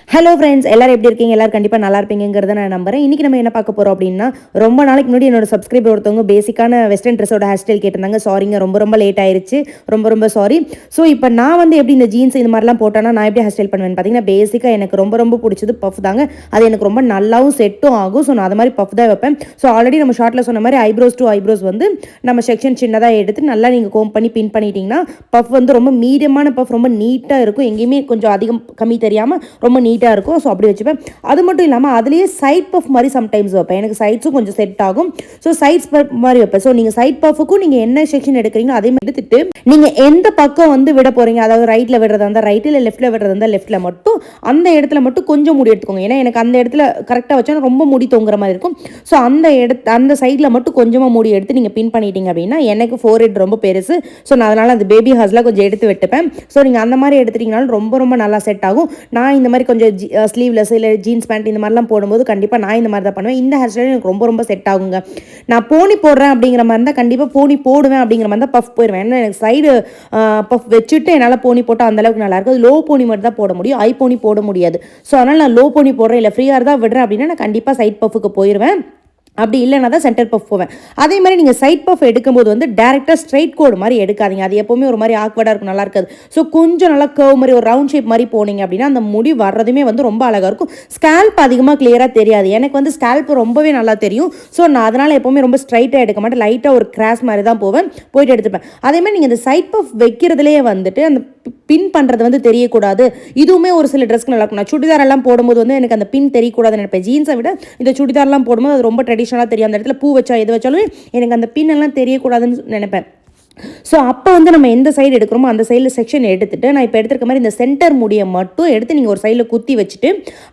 Hello friends, எல்லாரும் எப்படி இருக்கீங்க? எல்லாரும் கண்டிப்பாக நல்லா இருப்பீங்கிறத நான் நம்புறேன். இன்றைக்கி நம்ம என்ன பார்க்க போகிறோம் அப்படின்னா, ரொம்ப நாளைக்கு முன்னாடி என்னோட சப்ஸ்கிரைபர் ஒருத்தவங்க பேசிக்கான வெஸ்டர்ன் ட்ரெஸ்ஸோட ஹேர் ஸ்டைல் கேட்டிருந்தாங்க. சாரிங்க, ரொம்ப ரொம்ப லேட் ஆயிருச்சு, ரொம்ப சாரி. ஸோ இப்போ நான் வந்து எப்படி இந்த ஜீன்ஸ் இந்த மாதிரிலாம் போட்டேன்னா நான் எப்படி ஹேர் ஸ்டைல் பண்ணுவேன்னு பார்த்தீங்கன்னா, பேசிக்காக எனக்கு ரொம்ப பிடிச்சது பஃப் தாங்க. அது எனக்கு ரொம்ப நல்லாவும் செட்டும் ஆகும். ஸோ நான் அது மாதிரி பஃப் தான் வைப்பேன். ஸோ ஆல்ரெடி நம்ம ஷார்ட்டில் சொன்ன மாதிரி ஐப்ரோஸ் டு ஐப்ரோஸ் வந்து நம்ம செக்ஷன் சின்னதாக எடுத்து நல்லா நீங்கள் கோம் பண்ணி பின் பண்ணிட்டீங்கன்னா பஃப் வந்து ரொம்ப மீடியமான பஃப், ரொம்ப நீட்டாக இருக்கும். எங்கேயுமே கொஞ்சம் அதிகம் கம்மி தெரியாமல் ரொம்ப நீட்டாக இருக்கும். ஸோ அப்படி வச்சுப்பேன். அது மட்டும் இல்லாமல் அதுலேயே சைட் பஃப் மாதிரி சம்டைம்ஸ் வைப்பேன். எனக்கு சைட்ஸும் கொஞ்சம் செட் ஆகும். ஸோ சைட்ஸ் மாதிரி வைப்பேன். ஸோ நீங்கள் சைட் பஃபுக்கும் நீங்கள் என்ன செக்ஷன் எடுக்கிறீங்களோ அதே மாதிரி எடுத்துட்டு நீங்கள் எந்த பக்கம் வந்து விட போகிறீங்க, அதாவது ரைட்டில் விடுறதா இருந்தால் ரைட்டில், இல்லை லெஃப்ட்டில் விடுறதா இருந்தால் லெஃப்ட்டில் மட்டும் அந்த இடத்துல மட்டும் கொஞ்சம் முடி எடுத்துக்கோங்க. ஏன்னா எனக்கு அந்த இடத்துல கரெக்டாக வச்சா ரொம்ப முடி தொங்குற மாதிரி இருக்கும். ஸோ அந்த சைடில் மட்டும் கொஞ்சமாக முடி எடுத்து நீங்கள் பின் பண்ணிட்டீங்க அப்படின்னா, எனக்கு ஃபோர்ஹெட் ரொம்ப பெருசு. ஸோ நான் அதனால் அந்த பேபி ஹேர்ஸ்லாம் கொஞ்சம் எடுத்து விட்டுப்பேன். ஸோ நீங்கள் அந்த மாதிரி எடுத்துட்டீங்கனாலும் ரொம்ப நல்லா செட் ஆகும். நான் இந்த மாதிரி கொஞ்சம் ஸ்லீவ்லெஸ் இல்லை ஜீன்ஸ் பேண்ட் இந்த மாதிரிலாம் போடும்போது கண்டிப்பாக நான் இந்த மாதிரி தான் பண்ணுவேன். இந்த ஹேர் ஸ்டைல் எனக்கு ரொம்ப செட் ஆகுங்க. நான் போனி போடுறேன் அப்படிங்கிற மாதிரி இருந்தால் கண்டிப்பாக போனி போடுவேன் அப்படிங்கிற மாதிரி தான் பஃப் போயிடுவேன். ஏன்னா எனக்கு சைடு பஃப் வச்சுட்டு என்னால் போனி போட்டால் அந்தளவுக்கு நல்லாயிருக்கும். லோ போனி மட்டும் தான் போட முடியும், ஐ போனி போட முடியாது. ஸோ அதனால் நான் லோ போனி போடுறேன் இல்லை ஃப்ரீயாக தான் விடுறேன் அப்படின்னா நான் கண்டிப்பாக சைட் பஃபுக்கு போயிடுவேன். அப்படி இல்லைனா தான் சென்டர் பஃப் போவேன். அதே மாதிரி நீங்கள் சைட் பஃப் எடுக்கும்போது வந்து டேரெக்டாக ஸ்ட்ரைட் கோடு மாதிரி எடுக்காதீங்க. அது எப்போவுமே ஒரு மாதிரி ஆக்வர்டாக இருக்கும், நல்லா இருக்காது. ஸோ கொஞ்சம் நல்லா கர்வ் மாதிரி ஒரு ரவுண்ட் ஷேப் மாதிரி போனீங்க அப்படின்னா அந்த முடி வர்றதுமே வந்து ரொம்ப அழகாக இருக்கும். ஸ்கேல்ப் அதிகமாக கிளியராக தெரியாது. எனக்கு வந்து ஸ்கேல்ப் ரொம்பவே நல்லா தெரியும். ஸோ நான் அதனால் எப்போவுமே ரொம்ப ஸ்ட்ரைட்டாக எடுக்க மாட்டேன், லைட்டாக ஒரு கிராஸ் மாதிரி தான் போவேன், போயிட்டு எடுத்துப்பேன். அதே மாதிரி நீங்கள் இந்த சைட் பஃப் வைக்கிறதுலேயே வந்துட்டு அந்த பின் பண்ணுறது வந்து தெரியக்கூடாது. இதுவுமே ஒரு சில ட்ரெஸ்க்கு நல்லா இருக்கும். நான் சுடிதாரெல்லாம் போடும்போது வந்து எனக்கு அந்த பின் தெரியக்கூடாதுன்னு நினைப்பேன். ஜீன்ஸை விட இந்த சுடிதார்லாம் போடும்போது அது ரொம்ப ட்ரெடிஷ்னலாக தெரியும். அந்த இடத்துல பூ வச்சா எது வச்சாலும் எனக்கு அந்த பின் எல்லாம் தெரியக்கூடாதுன்னு நினைப்பேன். ஸோ அப்போ வந்து நம்ம எந்த சைடு எடுக்கிறோமோ அந்த சைடில் செக்ஷன் எடுத்துகிட்டு நான் இப்போ எடுத்துருக்க மாதிரி இந்த சென்டர் முடியை மட்டும் எடுத்து நீங்கள் ஒரு சைடில் குத்தி வச்சுட்டு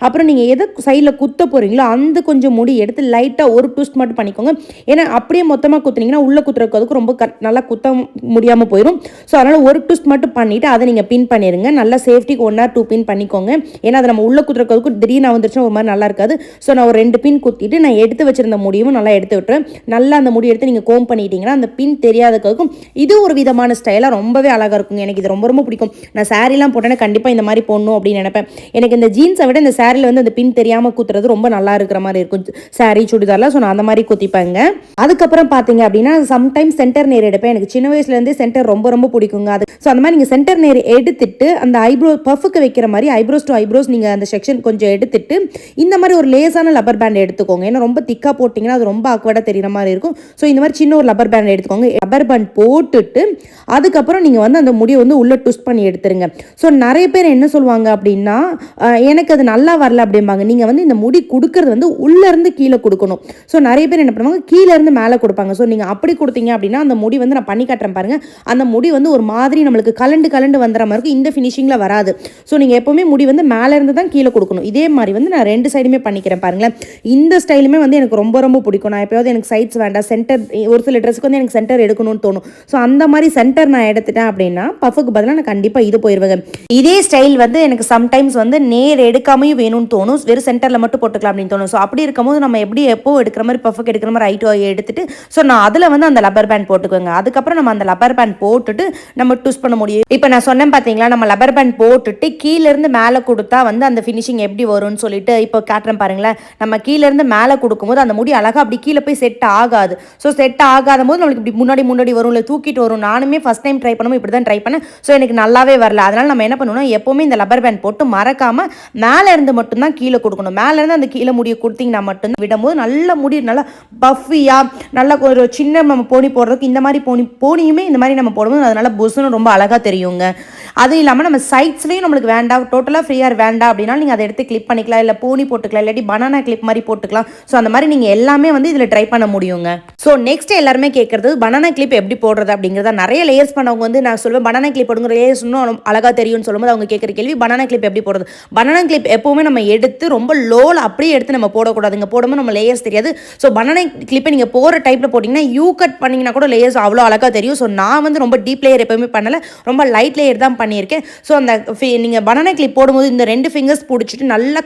அப்புறம் நீங்கள் எதை சைடில் குத்த போகிறீங்களோ அந்த கொஞ்சம் முடி எடுத்து லைட்டாக ஒரு ட்விஸ்ட் மட்டும் பண்ணிக்கோங்க. ஏன்னா அப்படியே மொத்தமாக குத்துனீங்கன்னா உள்ளே குத்துறதுக்கு ரொம்ப நல்லா குத்த முடியாமல் போயிடும். ஸோ அதனால் ஒரு ட்விஸ்ட் மட்டும் பண்ணிவிட்டு அதை நீங்கள் பின் பண்ணிடுங்க. நல்லா சேஃப்டிக்கு 1 or 2 பின் பண்ணிக்கோங்க. ஏன்னா அதை நம்ம உள்ளே குத்துறதுக்கு திடீர்னு வந்துருச்சுன்னா ஒரு மாதிரி நல்லா இருக்காது. ஸோ நான் ஒரு 2 பின் குத்திட்டு நான் எடுத்து வச்சிருந்த முடியும் நல்லா எடுத்து விட்டுறேன். நல்லா அந்த முடி எடுத்து நீங்கள் கோம் பண்ணிட்டீங்கன்னா அந்த பின் தெரியாததுக்கும் இது ஒரு விதமான ஸ்டைலாக ரொம்பவே அழகாக இருக்குங்க. எனக்கு இது ரொம்ப பிடிக்கும். நான் சாரீலாம் போட்டேன்னா கண்டிப்பாக இந்த மாதிரி போடணும் அப்படின்னு நினைப்பேன். எனக்கு இந்த ஜீன்ஸை விட இந்த சாரியில் வந்து அந்த பின் தெரியாமல் குத்துறது ரொம்ப நல்லா இருக்கிற மாதிரி இருக்கும் சாரீ சுடிதார்லாம். ஸோ நான் அந்த மாதிரி குத்திப்பேங்க. அதுக்கப்புறம் பார்த்தீங்க அப்படின்னா சம்டைம்ஸ் சென்டர் நேர் எடுப்பேன். எனக்கு சின்ன வயசுலேருந்தே சென்டர் ரொம்ப பிடிக்குங்க. அது ஸோ அந்த மாதிரி நீங்கள் சென்டர் நேர் எடுத்துட்டு அந்த ஐப்ரோ பஃபுக்கு வைக்கிற மாதிரி ஐப்ரோஸ் டு ஐப்ரோஸ் நீங்கள் அந்த செக்ஷன் கொஞ்சம் எடுத்துட்டு இந்த மாதிரி ஒரு லேசான லப்பர் பேண்ட் எடுத்துக்கோங்க. ஏன்னா ரொம்ப திக்காக போட்டிங்கன்னா அது ரொம்ப ஆக்வர்டாக தெரிகிற மாதிரி இருக்கும். ஸோ இந்த மாதிரி சின்ன ஒரு லப்பர் பேண்ட் எடுத்துக்கோங்க. லப்பர் பேண்ட் போட்டுட்டு அதுக்கப்புறம் நீங்கள் வந்து அந்த முடியை வந்து உள்ளே ட்விஸ்ட் பண்ணி எடுத்துருங்க. ஸோ நிறைய பேர் என்ன சொல்லுவாங்க அப்படின்னா, எனக்கு அது நல்லா வரல அப்படிம்பாங்க. நீங்கள் வந்து இந்த முடி கொடுக்கறது வந்து உள்ளேருந்து கீழே கொடுக்கணும். ஸோ நிறைய பேர் என்ன பண்ணுவாங்க, கீழேருந்து மேலே கொடுப்பாங்க. ஸோ நீங்கள் அப்படி கொடுத்தீங்க அப்படின்னா அந்த முடி வந்து நான் பண்ணி காட்டுறேன் பாருங்கள், அந்த முடி வந்து ஒரு மாதிரி நம்மளுக்கு கலண்டு வந்துற மாதிரி இருக்கும். இந்த ஃபினிஷிங்கில் வராது. ஸோ நீங்கள் எப்போவுமே முடி வந்து மேலேருந்து தான் கீழே கொடுக்கணும். இதே மாதிரி வந்து நான் 2 சைடுமே பண்ணிக்கிறேன் பாருங்களேன். இந்த ஸ்டைலுமே வந்து எனக்கு ரொம்ப பிடிக்கும். நான் எப்போயாவது எனக்கு சைட்ஸ் வேண்டாம், சென்டர் ஒரு சில ட்ரெஸ்க்கு வந்து எனக்கு சென்டர் எடுக்கணும்னு தோணும். ஸோ அந்த மாதிரி சென்டர் நான் எடுத்துட்டேன் அப்படின்னா பஃபுக்கு பதிலாக நான் கண்டிப்பாக இது போயிடுவேங்க. இதே ஸ்டைல் வந்து எனக்கு சம்டைம்ஸ் வந்து நேர் எடுக்காமையும் வேணும்னு தோணும், வெறும் சென்டரில் மட்டும் போட்டுக்கலாம் அப்படின்னு தோணும். ஸோ அப்படி இருக்கும்போது நம்ம எப்போ எடுக்கிற மாதிரி பஃபுக்கு எடுக்கிற மாதிரி ஐட்டோ எடுத்துட்டு ஸோ நான் அதில் வந்து அந்த லப்பர் பேண்ட் போட்டுக்குவேங்க. அதுக்கப்புறம் நம்ம அந்த லப்பர் பேண்ட் போட்டுட்டு நம்ம ட்விஸ்ட் பண்ண முடியும். இப்போ நான் சொன்னேன் பார்த்தீங்களா, நம்ம லப்பர் பேண்ட் போட்டுட்டு கீழேருந்து மேலே கொடுத்தா வந்து அந்த ஃபினிஷிங் எப்படி வரும்னு சொல்லிட்டு இப்போ காட்டுறேன் பாருங்களேன். நம்ம கீழேருந்து மேலே கொடுக்கும்போது அந்த முடி அழகாக அப்படி கீழே போய் செட் ஆகாது. ஸோ செட் ஆகாத போது நம்மளுக்கு இப்படி முன்னாடி வரும், இல்லை தூக்கிட்டு வரும். நானுமே ஃபஸ்ட் டைம் ட்ரை பண்ணும்போது இப்படி தான் ட்ரை பண்ணேன். ஸோ எனக்கு நல்லாவே வரல. அதனால் நம்ம என்ன பண்ணணும்னா எப்போவுமே இந்த லப்பர் பேண்ட் போட்டு மறக்காமல் மேலே இருந்து மட்டும்தான் கீழே கொடுக்கணும். மேலேருந்து அந்த கீழே முடியை கொடுத்தீங்கன்னா மட்டும்தான் விடும்போது நல்ல முடி நல்லா பஃபியாக நல்லா ஒரு சின்ன நம்ம போனி போடுறதுக்கு இந்த மாதிரி போனியுமே இந்த மாதிரி நம்ம போடும்போது அதனால புஸ்ஸுன்னு ரொம்ப அழகாக தெரியுங்க. அதுவும் இல்லாமல் நம்ம சைட்ஸ்லேயும் நம்மளுக்கு வேண்டாம், டோட்டலாக ஃப்ரீயாக வேண்டாம் அப்படின்னா நீங்கள் அதை எடுத்து கிளிப் பண்ணிக்கலாம், இல்லை போனி போட்டுக்கலாம், இல்லாட்டி பனானா கிளிப் மாதிரி போட்டுக்கலாம். ஸோ அந்த மாதிரி நீங்கள் எல்லாமே வந்து இதில் ட்ரை பண்ண முடியுங்க. ஸோ நெக்ஸ்ட் எல்லாருமே கேட்குறது பனானா கிளிப் எப்படி போடுறது அப்படிங்கிறத. நிறைய லேயர்ஸ் பண்ணவங்க வந்து நான் சொல்லுவேன் பனானா கிளிப் போடுங்க, லேயர்ஸ் இன்னும் அழகாக தெரியும்னு சொல்லும்போது அவங்க கேட்குற கேள்வி பனானா கிளிப் எப்படி போடுறது. பனானா கிளிப் எப்போவுமே நம்ம எடுத்து ரொம்ப லோவில் அப்படியே எடுத்து நம்ம போடக்கூடாதுங்க. போடும்போது நம்ம லேயர்ஸ் தெரியாது. ஸோ பனானா கிளிப்பை நீங்கள் போகிற டைப்பில் போட்டிங்கன்னா யூ கட் பண்ணிங்கன்னா கூட லேயர்ஸ் அவ்வளோ அழகாக தெரியும். ஸோ நான் வந்து ரொம்ப டீப் லேயர் எப்போவுமே பண்ணலை, ரொம்ப லைட் லேயர் தான் பண்ணியிருக்கேன். ஸோ அந்த நீங்கள் பனானா கிளிப் போடும்போது இந்த 2 ஃபிங்கர்ஸ் பிடிச்சிட்டு நல்லா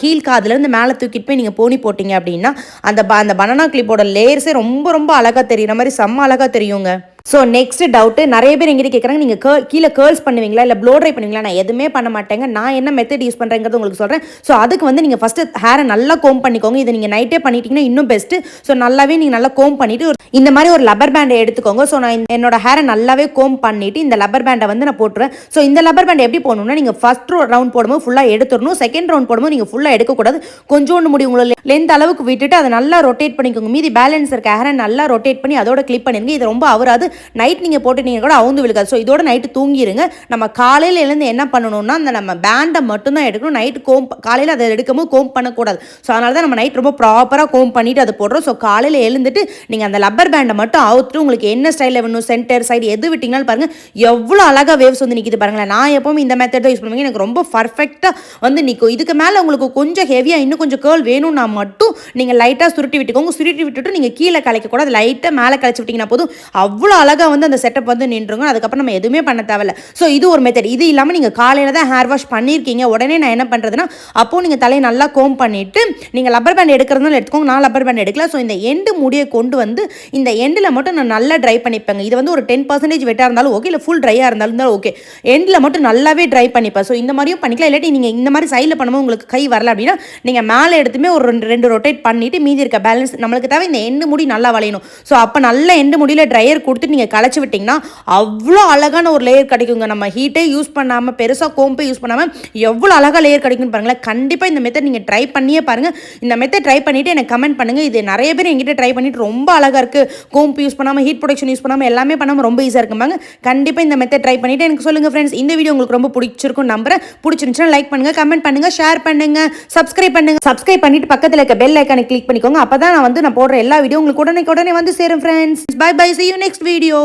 கீழ் காதுலேருந்து மேலே தூக்கிட்டு போய் நீங்கள் போனி போட்டிங்க அப்படின்னா அந்த பனானா கிளிப்போட லேயர்ஸே ரொம்ப அழகாக தெரியுற மாதிரி செம்ம அழகாக தெரியுங்க. ஸோ நெக்ஸ்ட் டவுட் நிறைய பேர் எங்கிட்ட கேட்குறாங்க, நீங்கள் கீழே கேர்ள்ஸ் பண்ணுவீங்களா இல்லை ப்ளோ ட்ரை பண்ணுவீங்களா? நான் எதுவுமே பண்ண மாட்டேங்க. நான் என்ன மெத்தட் யூஸ் பண்ணுறேங்கிறது உங்களுக்கு சொல்கிறேன். ஸோ அதுக்கு வந்து நீங்கள் ஃபஸ்ட்டு ஹேரை நல்லா கோம் பண்ணிக்கோங்க. இதை நீங்கள் நைட்டே பண்ணிட்டீங்கன்னா இன்னும் பெஸ்ட்டு. ஸோ நல்லாவே நீங்கள் நல்லா கோம் பண்ணிவிட்டு இந்த மாதிரி ஒரு லப்பர் பேண்டை எடுத்துக்கோங்க. ஸோ நான் என்னோட ஹேரை நல்லாவே கோம் பண்ணிவிட்டு இந்த லப்பர் பேண்டை வந்து நான் போட்டுருவேன். ஸோ இந்த லப்பர் பேண்டை எப்படி போடணும்னா, நீங்கள் ஃபஸ்ட் ரவுண்ட் போடும்போது ஃபுல்லாக எடுத்துடணும். செகண்ட் ரவுண்ட் போடும்போது நீங்கள் ஃபுல்லாக எடுக்கக்கூடாது. கொஞ்சோண்டு முடி உங்களை லென்த் அளவுக்கு விட்டுட்டு அதை நல்லா ரொட்டேட் பண்ணிக்கோங்க. மீதி பேலன்ஸ் இருக்க ஹேரை நல்லா ரொட்டேட் பண்ணி அதோட கிளிப் பண்ணிருங்க. இது ரொம்ப அவராது. நைட் நீங்கள் போட்டுட்டீங்க கூட அவுந்து விழுக்காது. ஸோ இதோட நைட்டு தூங்கிடுங்க. நம்ம காலையில் எழுந்து என்ன பண்ணணும்னா, அந்த நம்ம பேண்டை மட்டும்தான் எடுக்கணும். நைட்டு காலையில் அதை எடுக்கும்போது கோம் பண்ணக்கூடாது. ஸோ அதனால தான் நம்ம நைட் ரொம்ப ப்ராப்பராக கோம் பண்ணிவிட்டு அதை போடுறோம். ஸோ காலையில் எழுந்துட்டு நீங்கள் அந்த லப்பர் பேண்டை மட்டும் அவுத்துட்டு உங்களுக்கு என்ன ஸ்டைலில் வேணும், சென்டர் சைடு எது விட்டிங்கனாலும் பாருங்கள் எவ்வளோ அழகாக வேவ்ஸ் வந்து நிற்கிது பாருங்களேன். நான் எப்போவுமே இந்த மெத்தட் தான் யூஸ் பண்ணுவேன். எனக்கு ரொம்ப பர்ஃபெக்டாக வந்து நிற்கும். இதுக்கு மேலே உங்களுக்கு கொஞ்சம் ஹெவியாக இன்னும் கொஞ்சம் கேர்ள் வேணும்னா மட்டும் நீங்கள் லைட்டாக சுருட்டி விட்டுக்கோங்க. சுருட்டி விட்டுட்டு நீங்கள் கீழே கலைக்கக்கூடாது, லைட்டாக மேலே கலைச்சி விட்டிங்கன்னா போதும். அவ்வளோ அழகாக வந்து அந்த செட்டப் வந்து நின்றுங்க. அதுக்கப்புறம் நம்ம எதுவுமே பண்ண தேவையில்ல. ஸோ இது ஒரு மெத்தட். இது இல்லாமல் நீங்கள் காலையில் தான் ஹேர் வாஷ் பண்ணியிருக்கீங்க, உடனே நான் என்ன பண்ணுறதுன்னா, அப்போது நீங்கள் தலையை நல்லா கோம் பண்ணிவிட்டு நீங்கள் லப்பர் பேண்ட் எடுக்கிறதுனால எடுத்துக்கோங்க. நான் லப்பர் பேண்ட் எடுக்கல. ஸோ இந்த எண்டு முடியை கொண்டு வந்து இந்த எண்டில் மட்டும் நான் நல்லா ட்ரை பண்ணிப்பேங்க. இது வந்து ஒரு 10% வெட்டாக இருந்தாலும் ஓகே, இல்லை ஃபுல் ட்ரையாக இருந்தாலும் ஓகே. எண்டில் மட்டும் நல்லாவே ட்ரை பண்ணிப்பேன். ஸோ இந்த மாதிரியும் பண்ணிக்கலாம். இல்லாட்டி நீங்கள் இந்த மாதிரி சைடில் பண்ணும்போது உங்களுக்கு கை வரல அப்படின்னா நீங்கள் மேலே எடுத்துமே ஒரு ரெண்டு ரொட்டேட் பண்ணிவிட்டு மீதி இருக்க பேலன்ஸ் நம்மளுக்கு தேவை இந்த எண்டு முடி நல்லா வளையணும். ஸோ அப்போ நல்ல எண்டு முடியில் ட்ரையர் கொடுத்துட்டு நீங்கள் களைச்சி விட்டிங்கன்னா அவ்வளோ அழகான ஒரு லேயர் கிடைக்குங்க. நம்ம ஹீட்டே யூஸ் பண்ணாமல் பெருசாக கோம்பே யூஸ் பண்ணாமல் எவ்வளோ அழகாக லேயர் கிடைக்கும்னு பாருங்களேன். கண்டிப்பாக இந்த மெத்தட் நீங்கள் ட்ரை பண்ணியே பாருங்கள். இந்த மெத்தட் ட்ரை பண்ணிவிட்டு எனக்கு கமெண்ட் பண்ணுங்கள். இது நிறைய பேர் எங்கிட்ட ட்ரை பண்ணிட்டு ரொம்ப அழகாக இருக்குது, கோம்பு யூஸ் பண்ணாமல் ஹீட் ப்ரொடக்ஷன் யூஸ் பண்ணாமல் எல்லாமே பண்ணாமல் ரொம்ப ஈஸியாக இருக்குமாங்க. கண்டிப்பாக இந்த மெத்தட் ட்ரை பண்ணிவிட்டு எனக்கு சொல்லுங்கள் ஃப்ரெண்ட்ஸ். இந்த வீடியோ உங்களுக்கு ரொம்ப பிடிச்சிருக்கும் நம்புறேன். பிடிச்சிருந்துச்சுன்னா லைக் பண்ணுங்கள், கமெண்ட் பண்ணுங்கள், ஷேர் பண்ணுங்கள், சப்ஸ்கிரைப் பண்ணுங்கள். சப்ஸ்கிரைப் பண்ணிட்டு பக்கத்தில் இருக்க பெல் ஐக்கானை கிளிக் பண்ணிக்கோங்க. அப்போ தான் நான் போடுற எல்லா வீடியோ உங்களுக்கு உடனே வந்து சேரும் friends. Bye bye, see you next video.